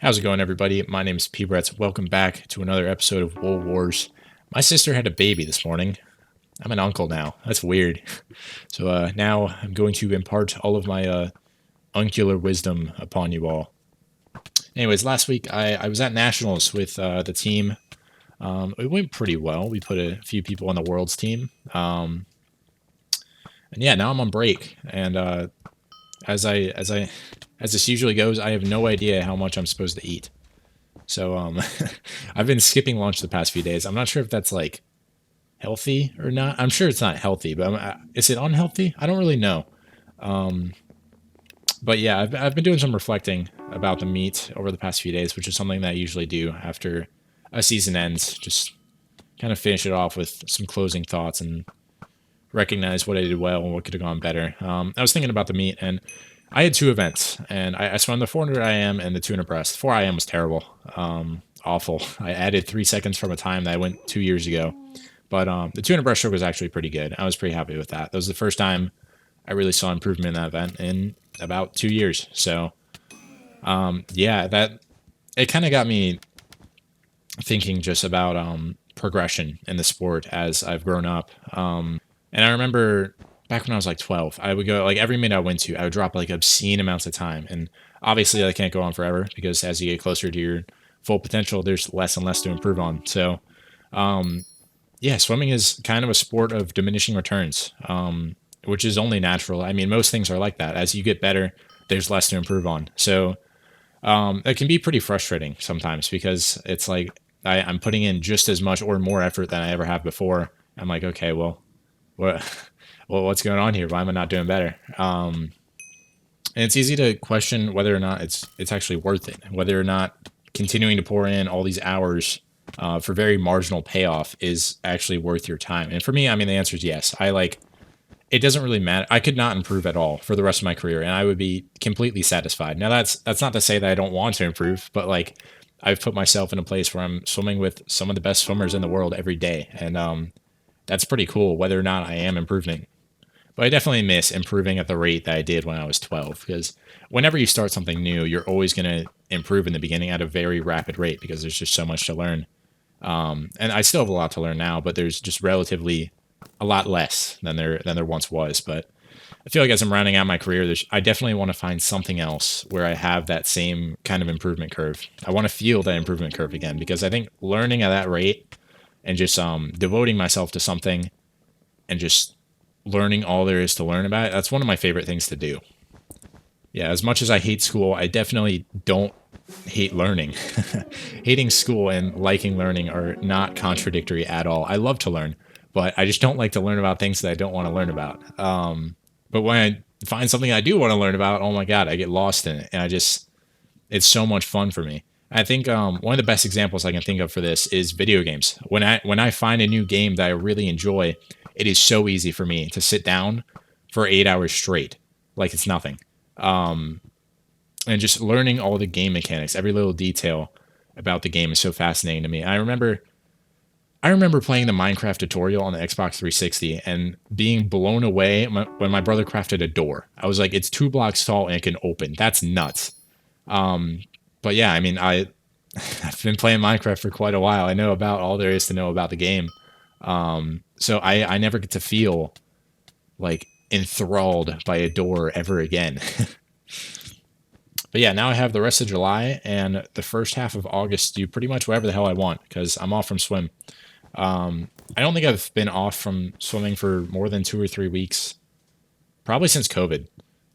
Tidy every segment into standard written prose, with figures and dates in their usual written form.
How's it going, everybody? My name is PBretz. Welcome back to another episode of Woolwars. My sister had a baby this morning. I'm an uncle now. That's weird. So now I'm going to impart all of my uncular wisdom upon you all. Anyways, last week I was at Nationals with the team. It went pretty well. We put a few people on the World's team. And yeah, now I'm on break. And as this usually goes, I have no idea how much I'm supposed to eat. So I've been skipping lunch the past few days. I'm not sure if that's like healthy or not. I'm sure it's not healthy, but is it unhealthy? I don't really know. But yeah, I've been doing some reflecting about the meat over the past few days, which is something that I usually do after a season ends. Just kind of finish it off with some closing thoughts and recognize what I did well and what could have gone better. I was thinking about the meat, and I had two events, and I swam the 400 IM and the 200 breast. 4 IM was terrible, awful. I added 3 seconds from a time that I went 2 years ago, but the 200 breaststroke was actually pretty good. I was pretty happy with that. That was the first time I really saw improvement in that event in about 2 years. So yeah, that it kind of got me thinking just about progression in the sport as I've grown up. And I remember back when I was like 12, I would go like every meet I went to, I would drop like obscene amounts of time. And obviously that can't go on forever because as you get closer to your full potential, there's less and less to improve on. So, yeah, swimming is kind of a sport of diminishing returns, which is only natural. I mean, most things are like that. As you get better, there's less to improve on. So, it can be pretty frustrating sometimes because it's like I'm putting in just as much or more effort than I ever have before. I'm like, okay, well, what's going on here? Why am I not doing better? And it's easy to question whether or not it's actually worth it, whether or not continuing to pour in all these hours for very marginal payoff is actually worth your time. And for me, I mean, the answer is yes. It doesn't really matter. I could not improve at all for the rest of my career, and I would be completely satisfied. Now, that's not to say that I don't want to improve, but like I've put myself in a place where I'm swimming with some of the best swimmers in the world every day, and that's pretty cool. Whether or not I am improving, but I definitely miss improving at the rate that I did when I was 12. Because whenever you start something new, you're always going to improve in the beginning at a very rapid rate because there's just so much to learn. And I still have a lot to learn now, but there's just relatively a lot less than there once was. But I feel like as I'm rounding out my career, I definitely want to find something else where I have that same kind of improvement curve. I want to feel that improvement curve again because I think learning at that rate and just devoting myself to something and just learning all there is to learn about it, that's one of my favorite things to do. Yeah, as much as I hate school, I definitely don't hate learning. Hating school and liking learning are not contradictory at all. I love to learn, but I just don't like to learn about things that I don't want to learn about. But when I find something I do want to learn about, oh my God, I get lost in it. And it's so much fun for me. I think one of the best examples I can think of for this is video games. When I find a new game that I really enjoy, it is so easy for me to sit down for 8 hours straight, like it's nothing. And just learning all the game mechanics, every little detail about the game is so fascinating to me. I remember playing the Minecraft tutorial on the Xbox 360 and being blown away when my brother crafted a door. I was like, it's 2 blocks tall and it can open. That's nuts. But yeah, I mean, I've been playing Minecraft for quite a while. I know about all there is to know about the game. So I never get to feel like enthralled by a door ever again. But yeah, now I have the rest of July and the first half of August to do pretty much whatever the hell I want because I'm off from swim. I don't think I've been off from swimming for more than 2 or 3 weeks, probably since COVID.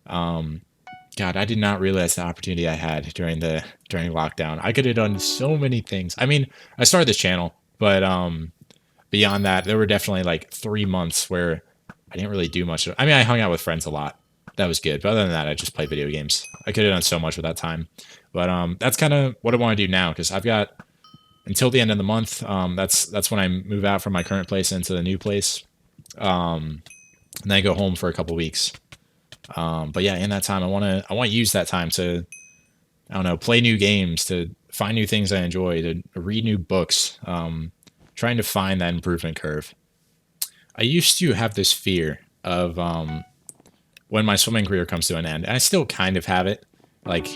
God, I did not realize the opportunity I had during lockdown. I could have done so many things. I mean, I started this channel, but beyond that, there were definitely like 3 months where I didn't really do much. I mean, I hung out with friends a lot. That was good. But other than that, I just played video games. I could have done so much with that time. But that's kind of what I want to do now because I've got until the end of the month. That's when I move out from my current place into the new place. And then I go home for a couple weeks. But yeah, in that time, I want to use that time to, I don't know, play new games, to find new things I enjoy, to read new books, trying to find that improvement curve. I used to have this fear of when my swimming career comes to an end. And I still kind of have it. Like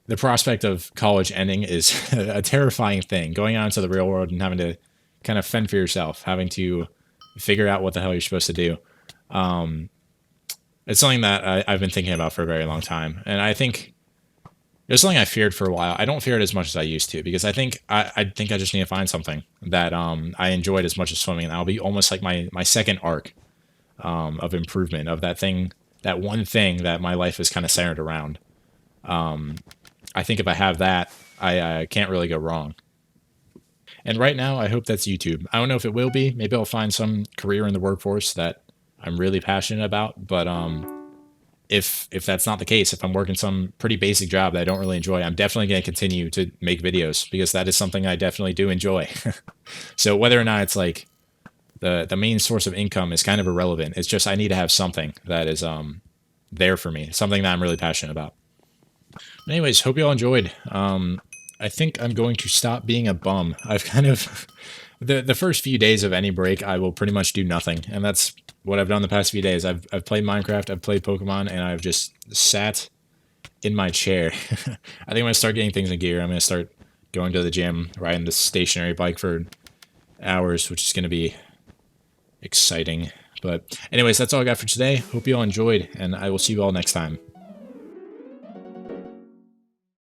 the prospect of college ending is a terrifying thing. Going out into the real world and having to kind of fend for yourself, having to figure out what the hell you're supposed to do. It's something that I've been thinking about for a very long time. And I think it was something I feared for a while. I don't fear it as much as I used to because I think I just need to find something that I enjoyed as much as swimming. And that'll be almost like my second arc of improvement of that thing, that one thing that my life is kind of centered around. I think if I have that, I can't really go wrong. And right now, I hope that's YouTube. I don't know if it will be. Maybe I'll find some career in the workforce that I'm really passionate about. But if that's not the case, if I'm working some pretty basic job that I don't really enjoy, I'm definitely going to continue to make videos because that is something I definitely do enjoy. So whether or not it's like the main source of income is kind of irrelevant. It's just I need to have something that is there for me, something that I'm really passionate about. But anyways, hope you all enjoyed. I think I'm going to stop being a bum. I've kind of the first few days of any break, I will pretty much do nothing, and that's what I've done the past few days. I've played Minecraft, I've played Pokemon, and I've just sat in my chair. I think I'm gonna start getting things in gear. I'm gonna start going to the gym, riding the stationary bike for hours, which is gonna be exciting. But anyways, that's all I got for today. Hope you all enjoyed, and I will see you all next time.